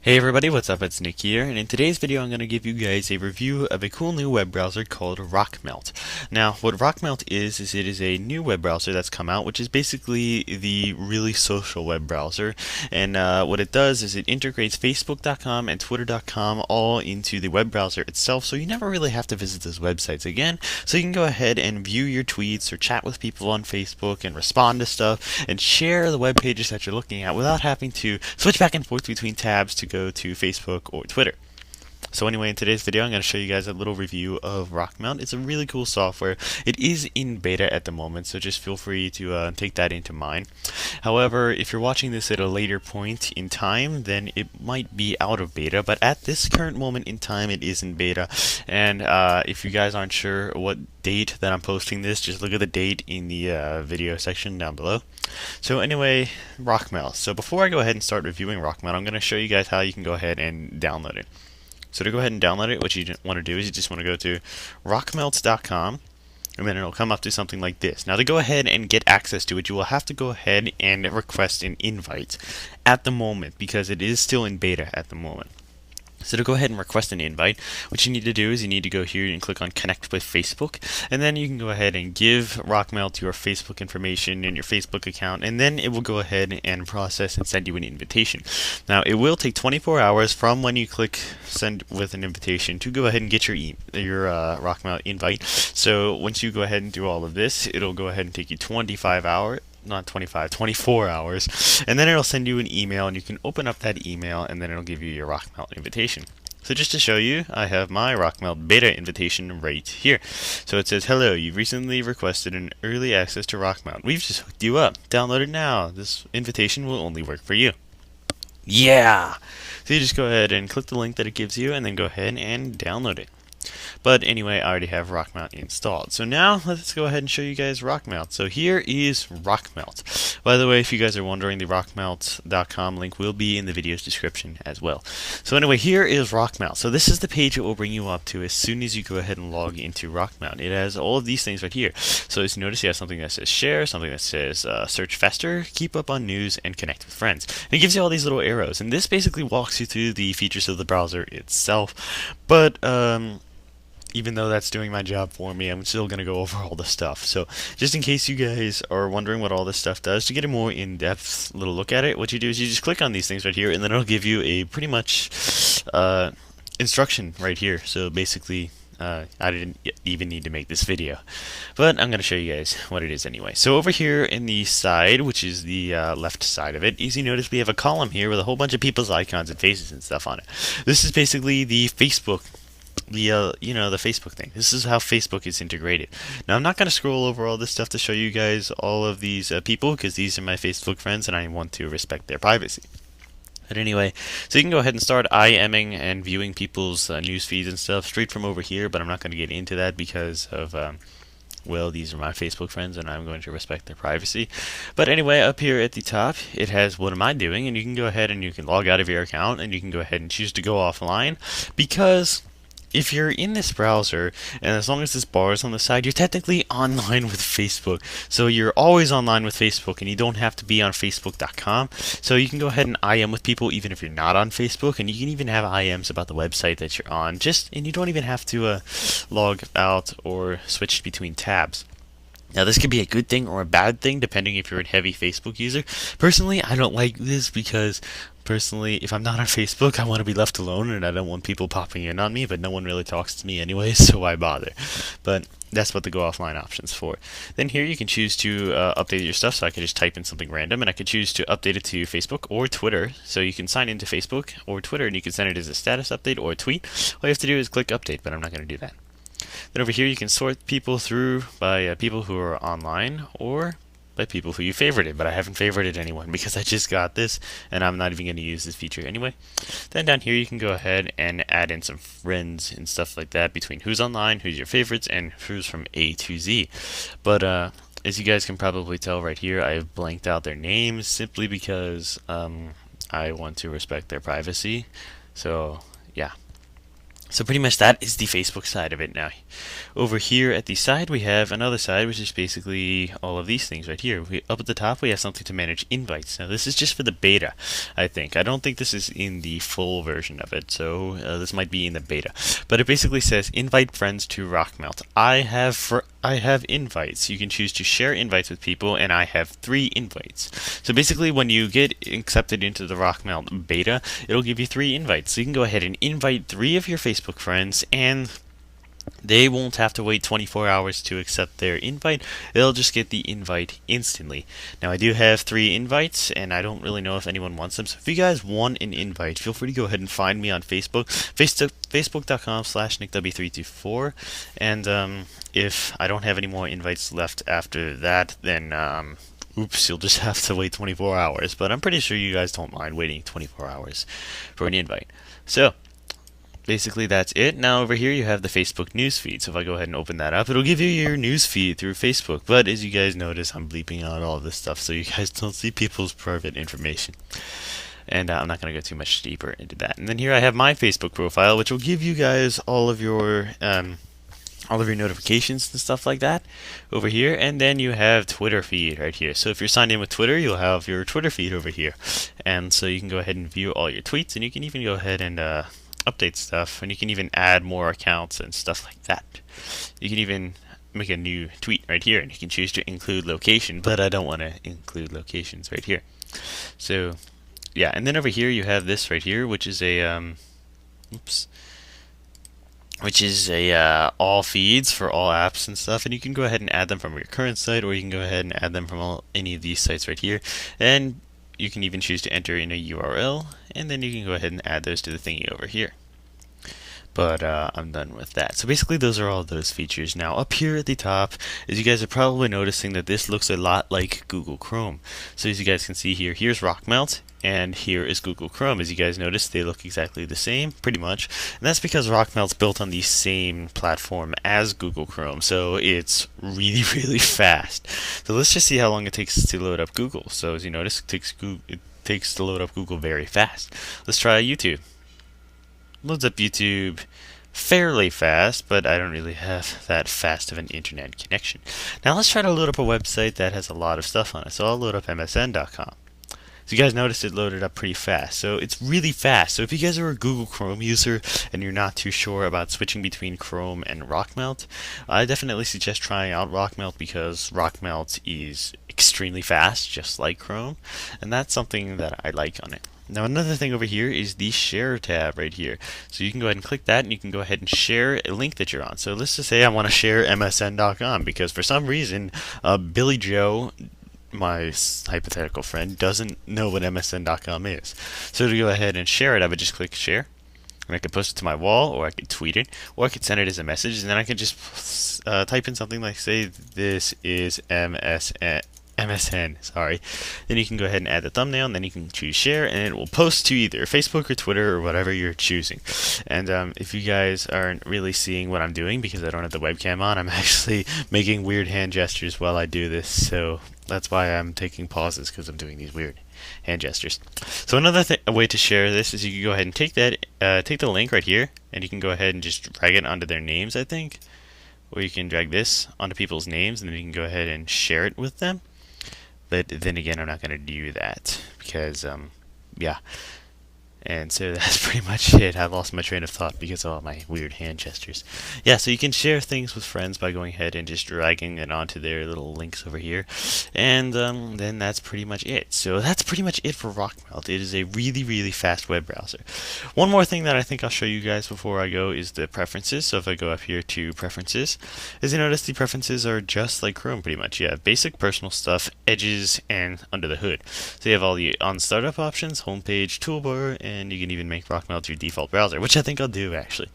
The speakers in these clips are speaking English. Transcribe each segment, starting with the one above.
Hey everybody, what's up? It's Nick here, and in today's video I'm going to give you guys a review of a cool new web browser called Rockmelt. Now, what Rockmelt is it is a new web browser that's come out, which is basically the really social web browser, and what it does is it integrates Facebook.com and Twitter.com all into the web browser itself, so you never really have to visit those websites again, so you can go ahead and view your tweets or chat with people on Facebook and respond to stuff and share the web pages that you're looking at without having to switch back and forth between tabs to go to Facebook or Twitter. So anyway, in today's video I'm going to show you guys a little review of Rockmelt. It's a really cool software. It is in beta at the moment, so just feel free to take that into mind. However, if you're watching this at a later point in time, then it might be out of beta, but at this current moment in time it is in beta. And if you guys aren't sure what date that I'm posting this, just look at the date in the video section down below. So anyway, Rockmelt. So before I go ahead and start reviewing Rockmelt, I'm going to show you guys how you can go ahead and download it. So to go ahead and download it, what you want to do is you just want to go to rockmelt.com, and then it'll come up to something like this. Now to go ahead and get access to it, you will have to go ahead and request an invite at the moment, because it is still in beta at the moment. So to go ahead and request an invite, what you need to do is you need to go here and click on Connect with Facebook, and then you can go ahead and give Rockmelt your Facebook information and your Facebook account, and then it will go ahead and process and send you an invitation. Now it will take 24 hours from when you click Send with an invitation to go ahead and get your Rockmelt invite. So once you go ahead and do all of this, it'll go ahead and take you 24 hours, and then it'll send you an email, and you can open up that email, and then it'll give you your Rockmelt invitation. So just to show you, I have my Rockmelt beta invitation right here. So it says, "Hello, you've recently requested an early access to Rockmelt. We've just hooked you up. Download it now. This invitation will only work for you." Yeah! So you just go ahead and click the link that it gives you, and then go ahead and download it. But anyway, I already have Rockmelt installed. So now let's go ahead and show you guys Rockmelt. So here is Rockmelt. By the way, if you guys are wondering, the rockmelt.com link will be in the video's description as well. So anyway, here is Rockmelt. So this is the page it will bring you up to as soon as you go ahead and log into Rockmelt. It has all of these things right here. So as you notice, you have something that says share, something that says search faster, keep up on news, and connect with friends. And it gives you all these little arrows. And this basically walks you through the features of the browser itself. But even though that's doing my job for me, I'm still going to go over all the stuff. So just in case you guys are wondering what all this stuff does, to get a more in-depth little look at it, what you do is you just click on these things right here, and then it'll give you a pretty much instruction right here. So basically, I didn't even need to make this video, but I'm going to show you guys what it is anyway. So over here in the side, which is the left side of it, as you notice, we have a column here with a whole bunch of people's icons and faces and stuff on it. This is basically the Facebook, the Facebook thing. This is how Facebook is integrated. Now I'm not going to scroll over all this stuff to show you guys all of these people, because these are my Facebook friends and I want to respect their privacy. But anyway, so you can go ahead and start IMing and viewing people's news feeds and stuff straight from over here, but I'm not going to get into that because of well, these are my Facebook friends and I'm going to respect their privacy. But anyway, up here at the top, it has what am I doing, and you can go ahead and you can log out of your account, and you can go ahead and choose to go offline, because if you're in this browser, and as long as this bar is on the side, you're technically online with Facebook. So you're always online with Facebook, and you don't have to be on Facebook.com. So you can go ahead and IM with people even if you're not on Facebook, and you can even have IMs about the website that you're on. And you don't even have to log out or switch between tabs. Now this could be a good thing or a bad thing depending if you're a heavy Facebook user. Personally, I don't like this because personally, if I'm not on Facebook, I want to be left alone and I don't want people popping in on me, but no one really talks to me anyway, so why bother? But that's what the go offline option's for. Then here you can choose to update your stuff, so I could just type in something random, and I could choose to update it to Facebook or Twitter. So you can sign into Facebook or Twitter and you can send it as a status update or a tweet. All you have to do is click update, but I'm not going to do that. Then over here you can sort people through by people who are online or by people who you favorited, but I haven't favorited anyone because I just got this and I'm not even going to use this feature anyway. Then down here you can go ahead and add in some friends and stuff like that between who's online, who's your favorites, and who's from A to Z. But as you guys can probably tell right here, I've blanked out their names simply because I want to respect their privacy. So yeah. So pretty much that is the Facebook side of it. Now, over here at the side we have another side, which is basically all of these things right here. Up at the top we have something to manage invites. Now this is just for the beta, I think. I don't think this is in the full version of it, so this might be in the beta. But it basically says invite friends to Rockmelt. I have invites. You can choose to share invites with people, and I have 3 invites. So basically when you get accepted into the Rockmelt beta, it'll give you 3 invites. So you can go ahead and invite 3 of your Facebook friends, and they won't have to wait 24 hours to accept their invite. They'll just get the invite instantly. Now I do have 3 invites, and I don't really know if anyone wants them. So if you guys want an invite, feel free to go ahead and find me on Facebook, facebook.com/nickw324. And if I don't have any more invites left after that, then oops, you'll just have to wait 24 hours. But I'm pretty sure you guys don't mind waiting 24 hours for an invite. So basically that's it. Now over here you have the Facebook newsfeed. So if I go ahead and open that up, it'll give you your newsfeed through Facebook. But as you guys notice, I'm bleeping out all of this stuff so you guys don't see people's private information. And I'm not going to go too much deeper into that. And then here I have my Facebook profile, which will give you guys all of your notifications and stuff like that over here. And then you have Twitter feed right here. So if you're signed in with Twitter, you'll have your Twitter feed over here. And so you can go ahead and view all your tweets, and you can even go ahead and update stuff, and you can even add more accounts and stuff like that. You can even make a new tweet right here, and you can choose to include location, but I don't want to include locations right here. So yeah, and then over here you have this right here, which is a all feeds for all apps and stuff, and you can go ahead and add them from your current site, or you can go ahead and add them from any of these sites right here. And you can even choose to enter in a URL, and then you can go ahead and add those to the thingy over here. But I'm done with that. So basically those are all those features. Now up here at the top, as you guys are probably noticing, that this looks a lot like Google Chrome. So as you guys can see here, here's Rockmelt, and here is Google Chrome. As you guys notice, they look exactly the same, pretty much. And that's because Rockmelt's built on the same platform as Google Chrome, so it's really, really fast. So let's just see how long it takes to load up Google. So as you notice, it takes to load up Google very fast. Let's try YouTube. Loads up YouTube fairly fast, but I don't really have that fast of an internet connection. Now let's try to load up a website that has a lot of stuff on it. So I'll load up msn.com. So you guys noticed it loaded up pretty fast. So it's really fast. So if you guys are a Google Chrome user and you're not too sure about switching between Chrome and Rockmelt, I definitely suggest trying out Rockmelt, because Rockmelt is extremely fast, just like Chrome, and that's something that I like on it. Now another thing over here is the share tab right here. So you can go ahead and click that, and you can go ahead and share a link that you're on. So let's just say I want to share msn.com, because for some reason Billy Joe, my hypothetical friend, doesn't know what msn.com is. So to go ahead and share it, I would just click share, and I could post it to my wall, or I could tweet it, or I could send it as a message, and then I could just type in something like, say, this is MSN, sorry. Then you can go ahead and add the thumbnail, and then you can choose share, and it will post to either Facebook or Twitter or whatever you're choosing. And if you guys aren't really seeing what I'm doing because I don't have the webcam on, I'm actually making weird hand gestures while I do this, so that's why I'm taking pauses, because I'm doing these weird hand gestures. So another way to share this is you can go ahead and take the link right here, and you can go ahead and just drag it onto their names, I think. Or you can drag this onto people's names, and then you can go ahead and share it with them. But then again, I'm not going to do that because, yeah. And so that's pretty much it. I lost my train of thought because of all my weird hand gestures. Yeah, so you can share things with friends by going ahead and just dragging it onto their little links over here. And then that's pretty much it. So that's pretty much it for Rockmelt. It is a really, really fast web browser. One more thing that I think I'll show you guys before I go is the preferences. So if I go up here to preferences, as you notice, the preferences are just like Chrome pretty much. You have basic, personal stuff, edges, and under the hood. So you have all the on startup options, homepage, toolbar, and you can even make Rockmelt your default browser, which I think I'll do actually.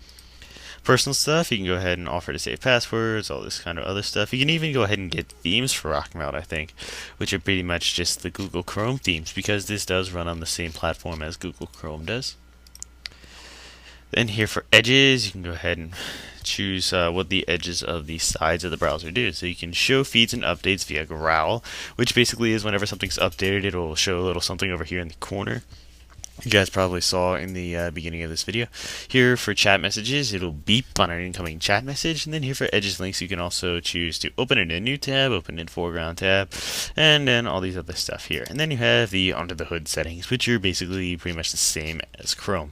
Personal stuff, you can go ahead and offer to save passwords, all this kind of other stuff. You can even go ahead and get themes for Rockmelt, I think, which are pretty much just the Google Chrome themes, because this does run on the same platform as Google Chrome does. Then here for edges, you can go ahead and choose what the edges of the sides of the browser do. So you can show feeds and updates via growl, which basically is whenever something's updated, it will show a little something over here in the corner. You guys probably saw in the beginning of this video. Here for chat messages, it'll beep on an incoming chat message, and then here for edges links, you can also choose to open it in a new tab, open in foreground tab, and then all these other stuff here. And then you have the under the hood settings, which are basically pretty much the same as Chrome.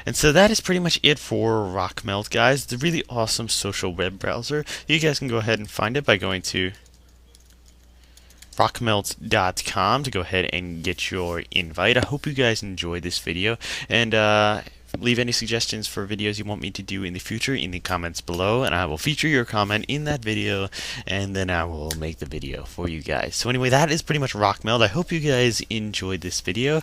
And so that is pretty much it for Rockmelt, guys. It's a really awesome social web browser. You guys can go ahead and find it by going to rockmelt.com to go ahead and get your invite. I hope you guys enjoyed this video, and leave any suggestions for videos you want me to do in the future in the comments below, and I will feature your comment in that video, and then I will make the video for you guys. So anyway, that is pretty much Rockmelt. I hope you guys enjoyed this video,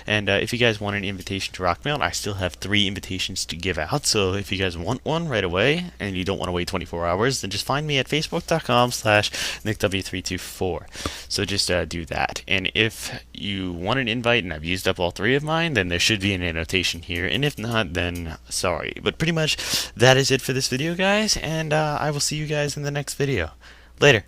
and if you guys want an invitation to Rockmelt, I still have 3 invitations to give out. So if you guys want one right away and you don't want to wait 24 hours, then just find me at facebook.com/nickw324. So just do that. And if you want an invite and I've used up all 3 of mine, then there should be an annotation here, and if not, then sorry. But pretty much that is it for this video, guys, and I will see you guys in the next video. Later.